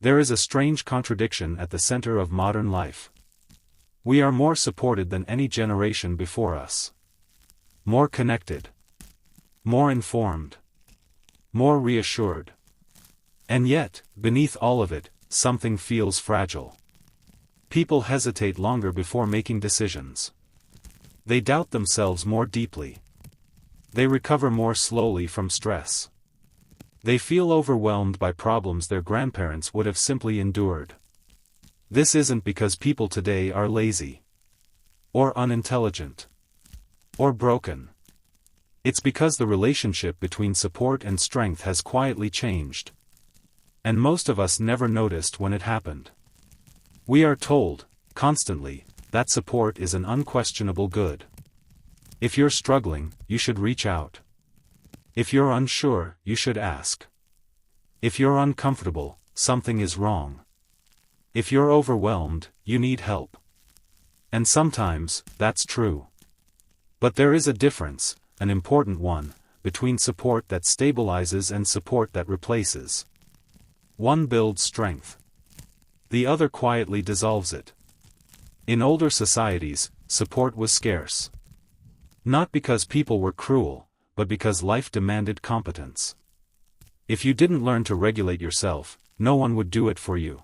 There is a strange contradiction at the center of modern life. We are more supported than any generation before us. More connected. More informed. More reassured. And yet, beneath all of it, something feels fragile. People hesitate longer before making decisions. They doubt themselves more deeply. They recover more slowly from stress. They feel overwhelmed by problems their grandparents would have simply endured. This isn't because people today are lazy, or unintelligent, or broken. It's because the relationship between support and strength has quietly changed. And most of us never noticed when it happened. We are told, constantly, that support is an unquestionable good. If you're struggling, you should reach out. If you're unsure, you should ask. If you're uncomfortable, something is wrong. If you're overwhelmed, you need help. And sometimes, that's true. But there is a difference, an important one, between support that stabilizes and support that replaces. One builds strength. The other quietly dissolves it. In older societies, support was scarce. Not because people were cruel, but because life demanded competence. If you didn't learn to regulate yourself, no one would do it for you.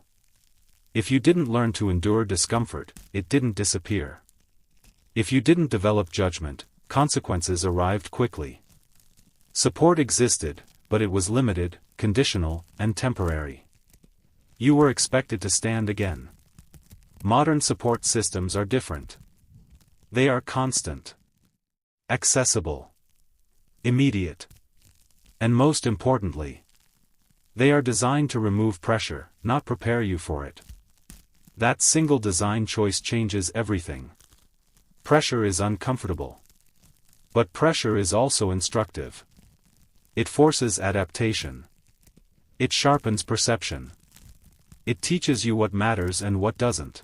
If you didn't learn to endure discomfort, it didn't disappear. If you didn't develop judgment, consequences arrived quickly. Support existed, but it was limited, conditional, and temporary. You were expected to stand again. Modern support systems are different. They are constant, accessible, immediate, and most importantly, they are designed to remove pressure, not prepare you for it. That single design choice changes everything. Pressure is uncomfortable. But pressure is also instructive. It forces adaptation. It sharpens perception. It teaches you what matters and what doesn't.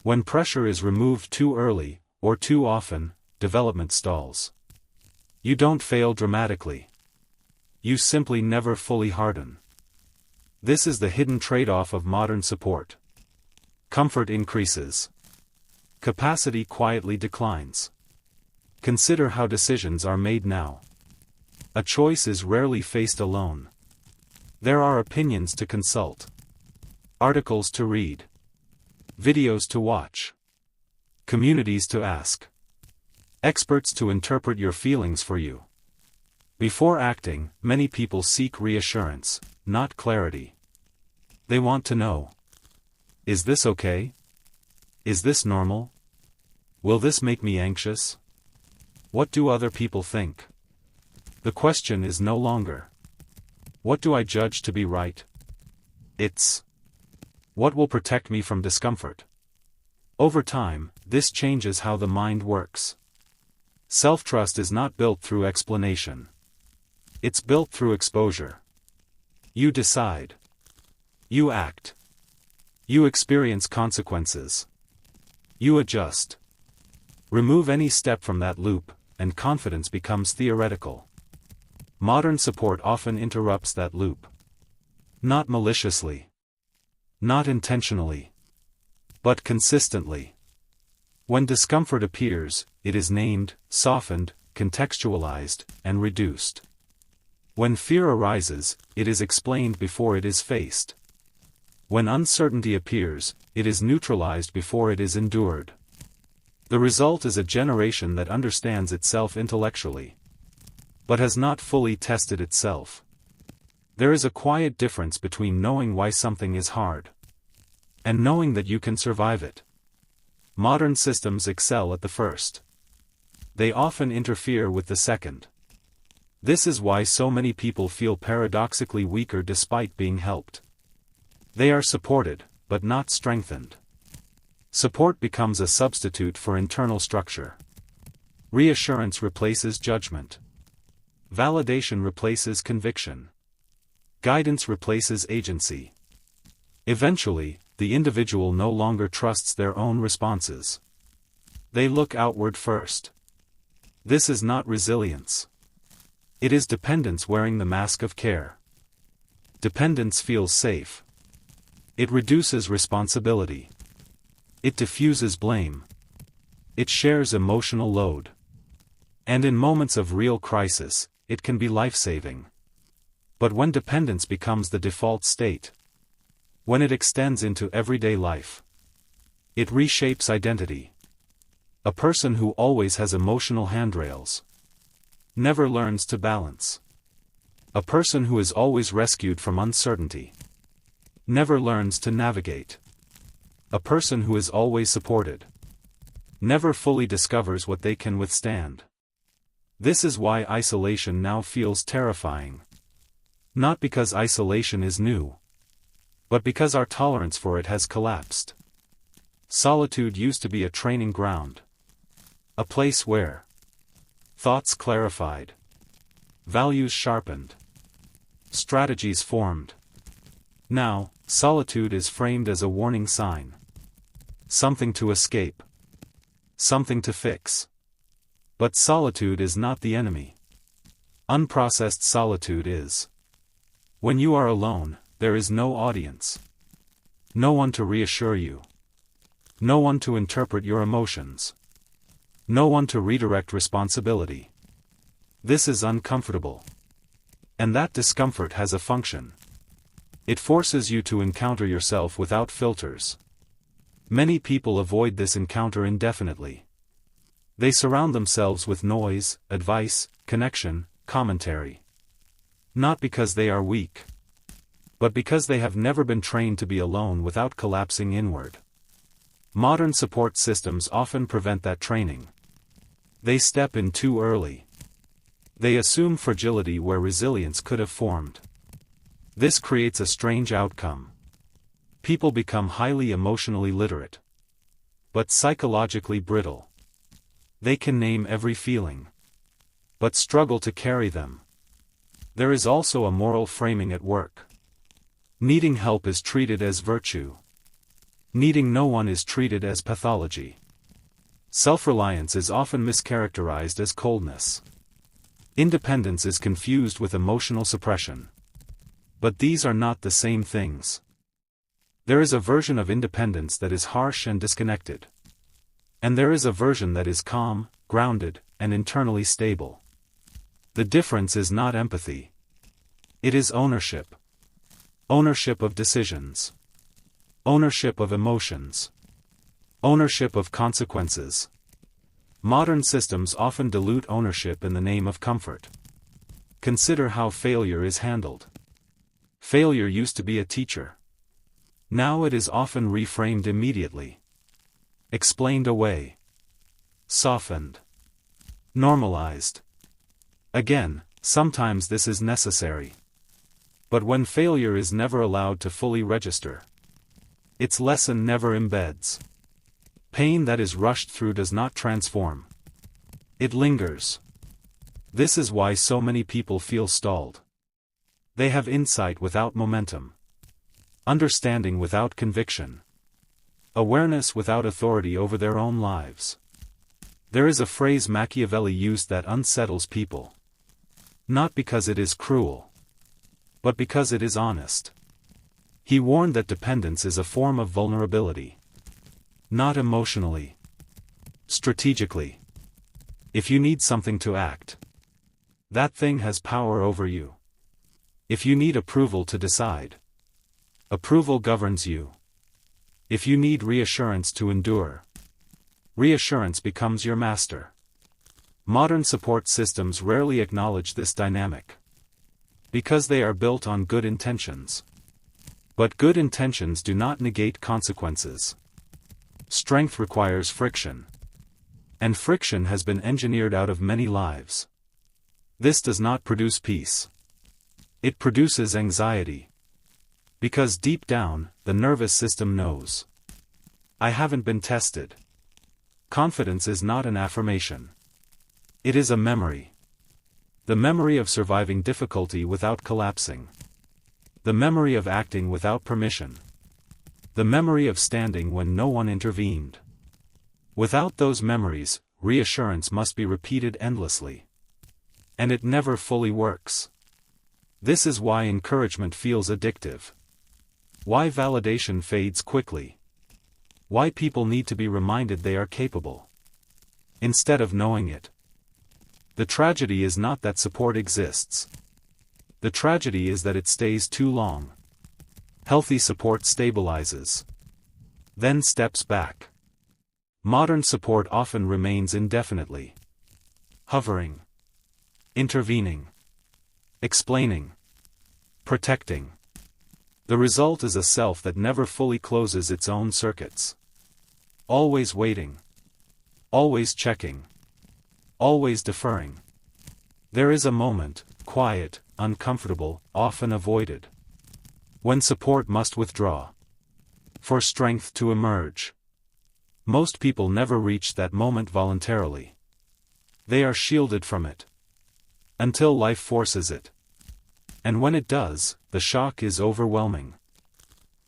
When pressure is removed too early, or too often, development stalls. You don't fail dramatically. You simply never fully harden. This is the hidden trade-off of modern support. Comfort increases. Capacity quietly declines. Consider how decisions are made now. A choice is rarely faced alone. There are opinions to consult. Articles to read. Videos to watch. Communities to ask. Experts to interpret your feelings for you. Before acting, many people seek reassurance, not clarity. They want to know. Is this okay? Is this normal? Will this make me anxious? What do other people think? The question is no longer, what do I judge to be right? It's, what will protect me from discomfort? Over time, this changes how the mind works. Self-trust is not built through explanation. It's built through exposure. You decide. You act. You experience consequences. You adjust. Remove any step from that loop, and confidence becomes theoretical. Modern support often interrupts that loop. Not maliciously. Not intentionally. But consistently. When discomfort appears, it is named, softened, contextualized, and reduced. When fear arises, it is explained before it is faced. When uncertainty appears, it is neutralized before it is endured. The result is a generation that understands itself intellectually, but has not fully tested itself. There is a quiet difference between knowing why something is hard and knowing that you can survive it. Modern systems excel at the first. They often interfere with the second. This is why so many people feel paradoxically weaker despite being helped. They are supported, but not strengthened. Support becomes a substitute for internal structure. Reassurance replaces judgment. Validation replaces conviction. Guidance replaces agency. Eventually, the individual no longer trusts their own responses. They look outward first. This is not resilience. It is dependence wearing the mask of care. Dependence feels safe. It reduces responsibility. It diffuses blame. It shares emotional load. And in moments of real crisis, it can be life-saving. But when dependence becomes the default state, when it extends into everyday life, it reshapes identity. A person who always has emotional handrails never learns to balance. A person who is always rescued from uncertainty never learns to navigate. A person who is always supported never fully discovers what they can withstand. This is why isolation now feels terrifying. Not because isolation is new, but because our tolerance for it has collapsed. Solitude used to be a training ground. A place where thoughts clarified, values sharpened, strategies formed. Now, solitude is framed as a warning sign. Something to escape. Something to fix. But solitude is not the enemy. Unprocessed solitude is. When you are alone, there is no audience. No one to reassure you. No one to interpret your emotions. No one to redirect responsibility. This is uncomfortable. And that discomfort has a function. It forces you to encounter yourself without filters. Many people avoid this encounter indefinitely. They surround themselves with noise, advice, connection, commentary. Not because they are weak, but because they have never been trained to be alone without collapsing inward. Modern support systems often prevent that training. They step in too early. They assume fragility where resilience could have formed. This creates a strange outcome. People become highly emotionally literate, but psychologically brittle. They can name every feeling, but struggle to carry them. There is also a moral framing at work. Needing help is treated as virtue. Needing no one is treated as pathology. Self-reliance is often mischaracterized as coldness. Independence is confused with emotional suppression. But these are not the same things. There is a version of independence that is harsh and disconnected. And there is a version that is calm, grounded, and internally stable. The difference is not empathy. It is ownership. Ownership of decisions. Ownership of emotions. Ownership of consequences. Modern systems often dilute ownership in the name of comfort. Consider how failure is handled. Failure used to be a teacher. Now it is often reframed immediately. Explained away. Softened. Normalized. Again, sometimes this is necessary. But when failure is never allowed to fully register, its lesson never embeds. Pain that is rushed through does not transform. It lingers. This is why so many people feel stalled. They have insight without momentum. Understanding without conviction. Awareness without authority over their own lives. There is a phrase Machiavelli used that unsettles people. Not because it is cruel, but because it is honest. He warned that dependence is a form of vulnerability. Not emotionally. Strategically. If you need something to act, that thing has power over you. If you need approval to decide, approval governs you. If you need reassurance to endure, reassurance becomes your master. Modern support systems rarely acknowledge this dynamic, because they are built on good intentions. But good intentions do not negate consequences. Strength requires friction. And friction has been engineered out of many lives. This does not produce peace. It produces anxiety. Because deep down, the nervous system knows. I haven't been tested. Confidence is not an affirmation. It is a memory. The memory of surviving difficulty without collapsing. The memory of acting without permission. The memory of standing when no one intervened. Without those memories, reassurance must be repeated endlessly. And it never fully works. This is why encouragement feels addictive. Why validation fades quickly. Why people need to be reminded they are capable, instead of knowing it. The tragedy is not that support exists. The tragedy is that it stays too long. Healthy support stabilizes, then steps back. Modern support often remains indefinitely. Hovering. Intervening. Explaining. Protecting. The result is a self that never fully closes its own circuits. Always waiting. Always checking. Always deferring. There is a moment, quiet, uncomfortable, often avoided, when support must withdraw, for strength to emerge. Most people never reach that moment voluntarily. They are shielded from it, until life forces it. And when it does, the shock is overwhelming.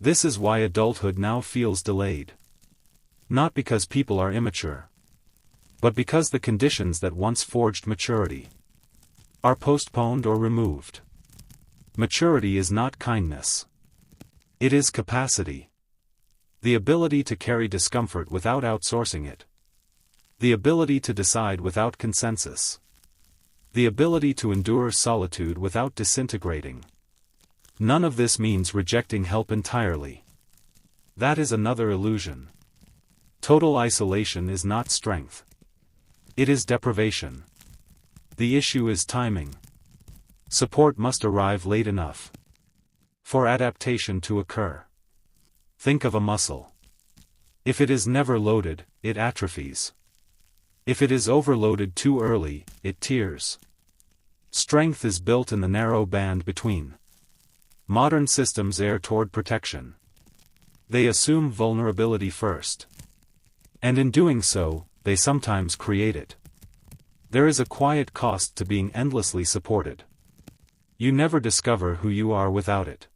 This is why adulthood now feels delayed. Not because people are immature, but because the conditions that once forged maturity are postponed or removed. Maturity is not kindness. It is capacity. The ability to carry discomfort without outsourcing it. The ability to decide without consensus. The ability to endure solitude without disintegrating. None of this means rejecting help entirely. That is another illusion. Total isolation is not strength. It is deprivation. The issue is timing. Support must arrive late enough for adaptation to occur. Think of a muscle. If it is never loaded, it atrophies. If it is overloaded too early, it tears. Strength is built in the narrow band between. Modern systems err toward protection. They assume vulnerability first. And in doing so, they sometimes create it. There is a quiet cost to being endlessly supported. You never discover who you are without it.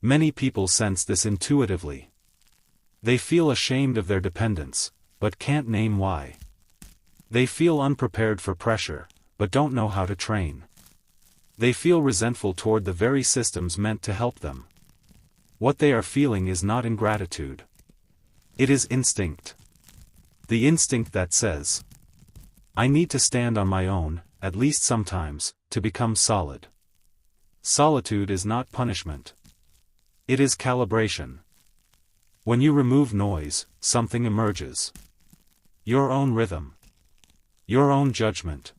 Many people sense this intuitively. They feel ashamed of their dependence, but can't name why. They feel unprepared for pressure, but don't know how to train. They feel resentful toward the very systems meant to help them. What they are feeling is not ingratitude. It is instinct. The instinct that says, I need to stand on my own, at least sometimes, to become solid. Solitude is not punishment. It is calibration. When you remove noise, something emerges. Your own rhythm. Your own judgment.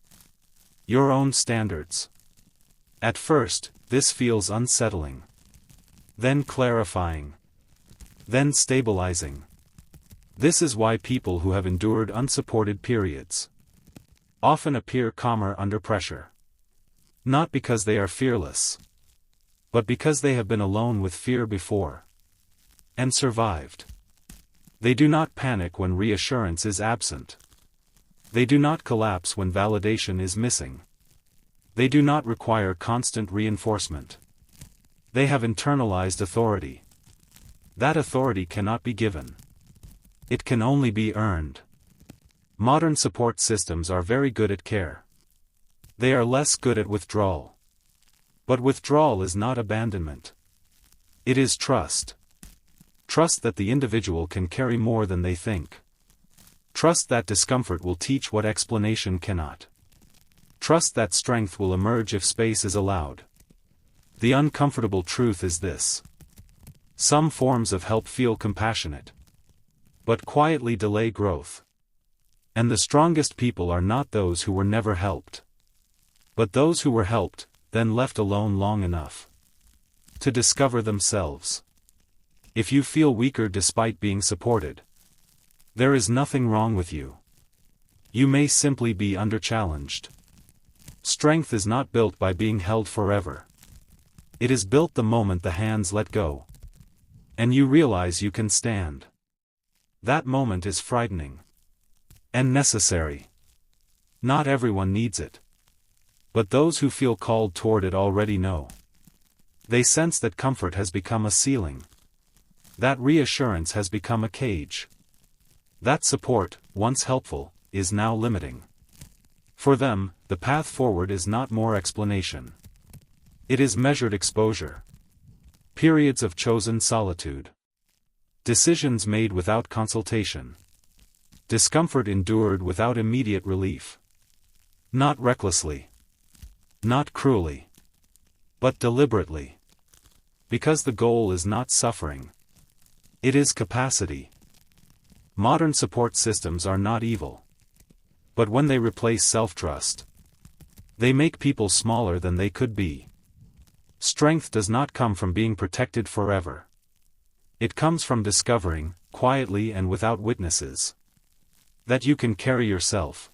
Your own standards. At first, this feels unsettling. Then clarifying. Then stabilizing. This is why people who have endured unsupported periods often appear calmer under pressure. Not because they are fearless, but because they have been alone with fear before and survived. They do not panic when reassurance is absent. They do not collapse when validation is missing. They do not require constant reinforcement. They have internalized authority. That authority cannot be given. It can only be earned. Modern support systems are very good at care. They are less good at withdrawal. But withdrawal is not abandonment. It is trust. Trust that the individual can carry more than they think. Trust that discomfort will teach what explanation cannot. Trust that strength will emerge if space is allowed. The uncomfortable truth is this. Some forms of help feel compassionate, but quietly delay growth. And the strongest people are not those who were never helped, but those who were helped, then left alone long enough to discover themselves. If you feel weaker despite being supported, there is nothing wrong with you. You may simply be underchallenged. Strength is not built by being held forever. It is built the moment the hands let go, and you realize you can stand. That moment is frightening and necessary. Not everyone needs it, but those who feel called toward it already know. They sense that comfort has become a ceiling. That reassurance has become a cage. That support, once helpful, is now limiting. For them, the path forward is not more explanation. It is measured exposure. Periods of chosen solitude. Decisions made without consultation. Discomfort endured without immediate relief. Not recklessly. Not cruelly. But deliberately. Because the goal is not suffering. It is capacity. Modern support systems are not evil. But when they replace self-trust, they make people smaller than they could be. Strength does not come from being protected forever. It comes from discovering, quietly and without witnesses, that you can carry yourself.